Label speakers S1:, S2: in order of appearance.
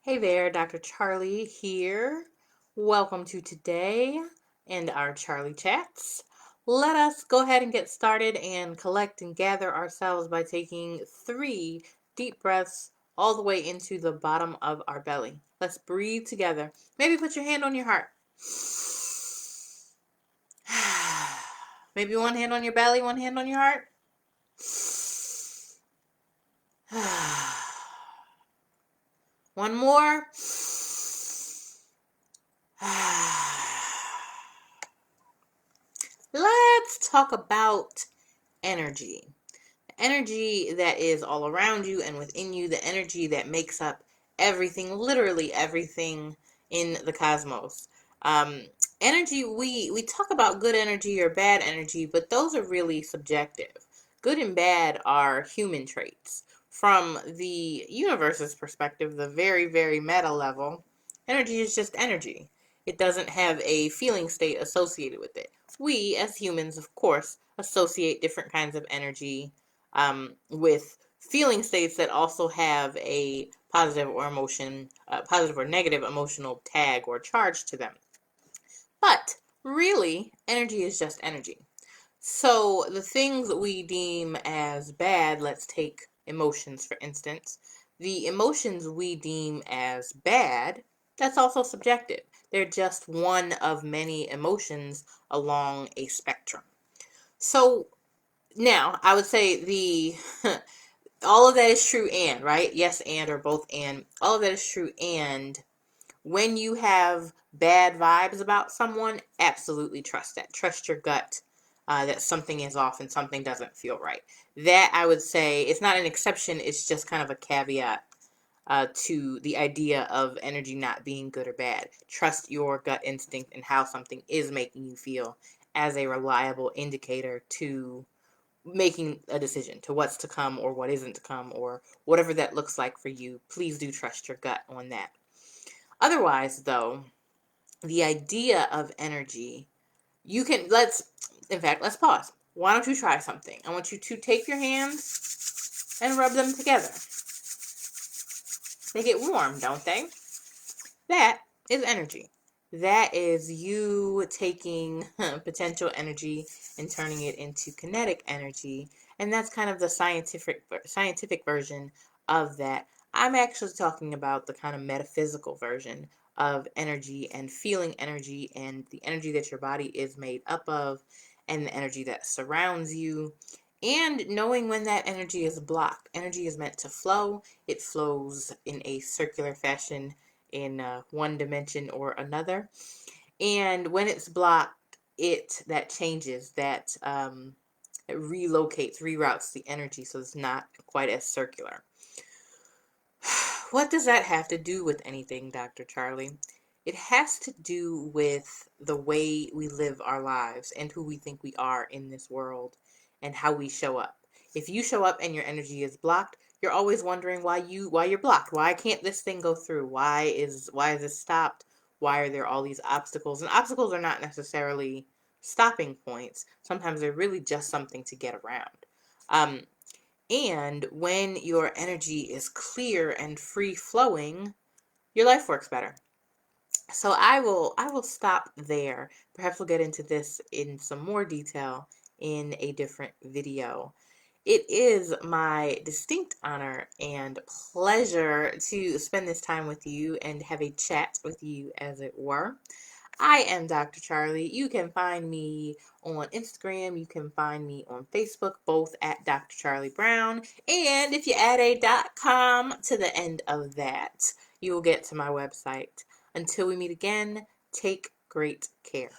S1: Hey there, Dr. Charlie here. Welcome to today and our Charlie Chats. Let us go ahead and get started and collect and gather ourselves by taking 3 deep breaths all the way into the bottom of our belly. Let's breathe together. Maybe put your hand on your heart. Maybe one hand on your belly, one hand on your heart. One more. Let's talk about energy. Energy that is all around you and within you, the energy that makes up everything, literally everything in the cosmos. Um, Energy, we talk about good energy or bad energy, but those are really subjective. Good and bad are human traits. From the universe's perspective, the very, very meta level, energy is just energy. It doesn't have a feeling state associated with it. We, as humans, of course, associate different kinds of energy with feeling states that also have a positive or negative emotional tag or charge to them. But really, energy is just energy. So the things that we deem as bad, let's take emotions for instance. The emotions we deem as bad, that's also subjective. They're just one of many emotions along a spectrum. So now I would say the all of that is true and, right? Yes, and or both and. All of that is true and when you have bad vibes about someone, absolutely trust that. Trust your gut that something is off and something doesn't feel right. That I would say it's not an exception, it's just kind of a caveat to the idea of energy not being good or bad. Trust your gut instinct and how something is making you feel as a reliable indicator to making a decision to what's to come or what isn't to come or whatever that looks like for you. Please do trust your gut on that. Otherwise, though, the idea of energy, let's pause. Why don't you try something? I want you to take your hands and rub them together. They get warm, don't they? That is energy. That is you taking potential energy and turning it into kinetic energy, and that's kind of the scientific version of that. I'm actually talking about the kind of metaphysical version of energy and feeling energy and the energy that your body is made up of and the energy that surrounds you and knowing when that energy is blocked. Energy is meant to flow. It flows in a circular fashion in one dimension or another. And when it's blocked, that changes, it relocates, reroutes the energy so it's not quite as circular. What does that have to do with anything, Dr. Charlie? It has to do with the way we live our lives and who we think we are in this world and how we show up. If you show up and your energy is blocked, you're always wondering why you're blocked. Why can't this thing go through? Why is this stopped? Why are there all these obstacles? And obstacles are not necessarily stopping points. Sometimes they're really just something to get around. Um, and when your energy is clear and free flowing, your life works better. So I will stop there. Perhaps we'll get into this in some more detail in a different video. It is my distinct honor and pleasure to spend this time with you and have a chat with you, as it were. I am Dr. Charlie. You can find me on Instagram. You can find me on Facebook, both at Dr. Charlie Brown. And if you add a .com to the end of that, you will get to my website. Until we meet again, take great care.